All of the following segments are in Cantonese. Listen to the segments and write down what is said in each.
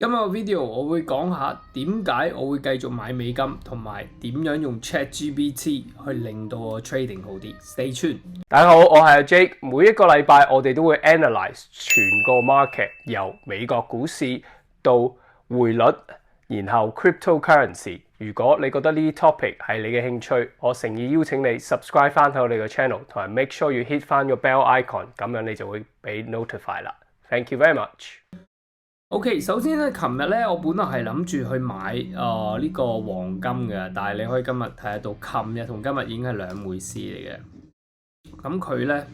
今日個 video 我會講下點解我會繼續買美金，同埋點樣用 ChatGPT 去令到我 trading 好啲。Stay tuned。大家好，我係阿 Jake。每一個禮拜我哋都會 analyze 全個 market，由美國股市到匯率，然後 cryptocurrency。如果你覺得呢啲 topic 係你嘅興趣，我誠意邀請你 subscribe 翻到我哋嘅 channel，同埋 make sure you hit 翻個 bell icon，咁樣你就會俾 notify 啦。Thank you very much。OK， 首先咧，琴日咧我本來係諗住去買呢個黃金嘅，但係你可以今日睇得到，琴日同今日已經係兩回事嚟嘅。咁佢咧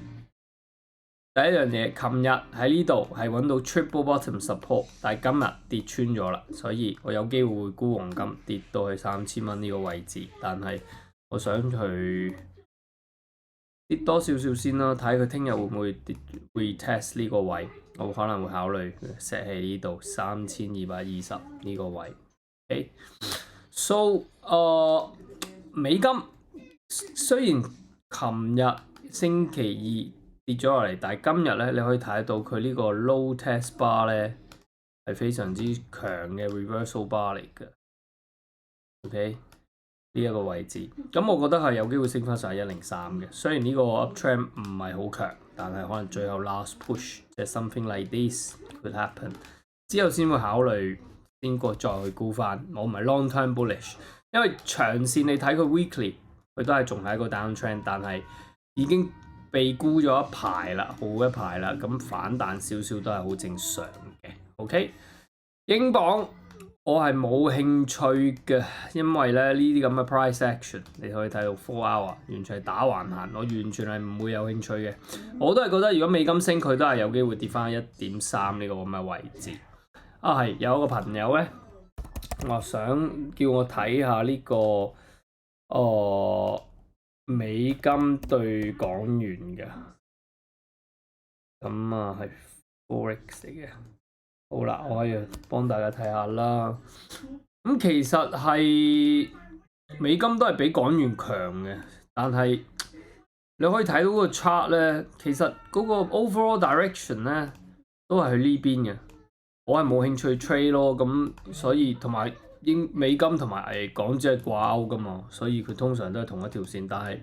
第一樣嘢，琴日喺呢度係揾到 triple bottom support， 但係今日跌穿咗啦，所以我有機會會沽黃金跌到去3000蚊呢個位置，但係我想去跌多少少先啦，睇佢聽日會唔會跌 retest 呢個位。我可能會考慮 set 喺呢度3220呢個位。OK，so 美金雖然琴日星期二跌咗落嚟，但係今日咧你可以睇得到佢呢個 low test bar 咧係非常之強嘅 reversal bar 嚟嘅。OK， 呢一個位置，咁我覺得係有機會升翻上103嘅。雖然呢個 uptrend 唔係好強，但係可能最後 last push 即係 something like this could happen， 之後先會考慮先過再去沽翻。我唔係 long term bullish， 因為長線你睇佢 weekly 佢都係仲係一個 downtrend， 但係已經被沽咗一排啦，好一排啦，咁反彈少少都係好正常嘅。OK， 英鎊我係冇興趣嘅，因為咧呢啲咁嘅 price action 你可以睇到 4 hour 完全係打橫行，我完全係唔會有興趣嘅。我都係覺得如果美金升，佢都係有機會跌翻 1.3 呢個咁嘅位置。係有一個朋友咧，我想叫我睇下呢個美金對港元嘅，咁係 Forex 嚟嘅。好啦，我可以幫大家睇下啦。咁其實係美金都係比港元強嘅，但係你可以睇到個 chart 咧，其實嗰個 overall direction 咧都係去呢邊嘅。我係冇興趣 trade 咯，咁所以同埋美金同埋港紙係掛鈎噶嘛，所以佢通常都係同一條線。但係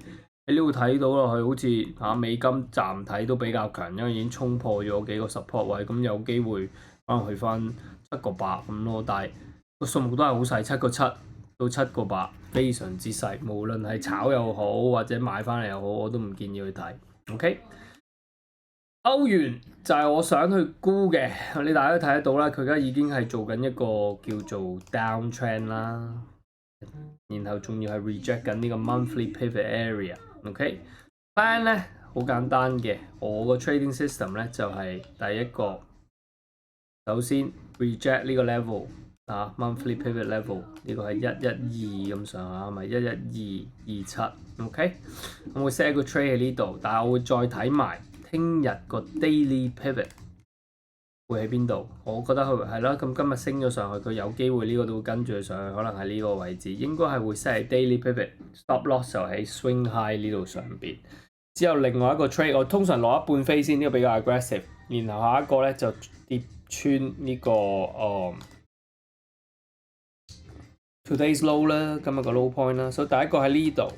喺呢度睇到落去，好似美金暫睇都比較強，因為已經衝破咗幾個 support 位，咁有機會可能去翻7個8咁咯。但係個數目都係好細，7個7到7個8，非常之細。無論係炒又好或者買翻嚟又好，我都唔建議去睇。OK， 歐元就係我想去沽嘅，你大家都睇得到啦，佢而家已經係做緊一個叫做 downtrend 啦，然後仲要係 reject 緊呢個 monthly pivot area。OK，plan 咧好簡單嘅，我個 trading system 咧就係第一個，首先 reject 呢個 level monthly pivot level 呢個係112咁上下，咪11227。OK， 我會 set 一個 trade 喺呢度，但係我會再睇埋聽日個 daily pivot 會喺邊度。我覺得佢係啦，咁今日升咗上去，佢有機會呢個都會跟住佢上去，可能喺呢個位置應該係會 set 喺 daily pivot，stop loss 就喺 swing high 呢度上邊。之後另外一個 trade 我通常攞一半飛先，呢個比較 aggressive， 然後下一個咧就跌穿呢個today's low 啦，今日個 low point 啦，所以第一個喺呢度，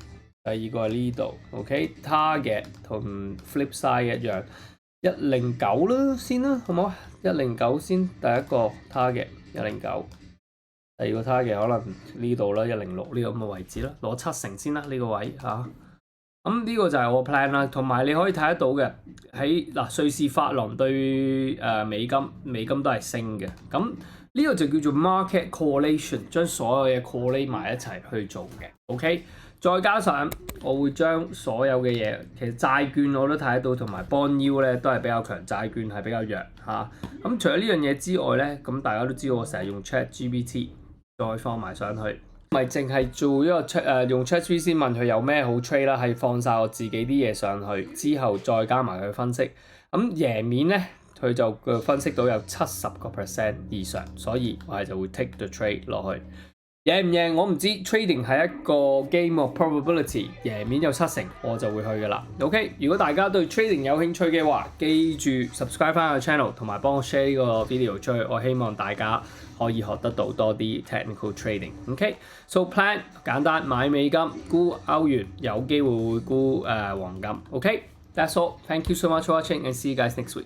第二個喺呢度。OK，target 同 flip side 一樣，109啦先啦，好唔好？109先，第一個 target 109，第二個 target 可能呢度啦，106呢個咁嘅位置啦，攞7成先啦呢個位嚇。咁呢個就係我 plan 啦，同埋你可以睇得到嘅喺瑞士法郎對美金都係升嘅。咁呢個就叫做 market correlation， 將所有嘢 correlate 埋一齊去做嘅。OK， 再加上我會將所有嘅嘢，其實債券我都睇得到，同埋 bond yield 咧都係比較強，債券係比較弱嚇。咁除咗呢樣嘢之外咧，咁大家都知道我成日用 ChatGPT 再放埋上去。唔係淨係做一個用 ChatGPT 先問佢有咩好 trade 啦，係放晒我自己啲嘢上去，之後再加埋佢分析。咁贏面咧，佢就分析到有70% 以上，所以我係就會 take the trade 落去。贏唔贏我唔知 ，trading 係一個 game of probability， 贏面有70%，我就會去噶啦。OK， 如果大家對 trading 有興趣嘅話，記住 subscribe 翻個 channel， 同埋幫我 share 呢個 video 出去。我希望大家可以學得到多啲 technical trading。OK，so plan 簡單，買美金沽歐元，有機會會沽黃金。OK，that's all。Thank you so much for watching and see you guys next week.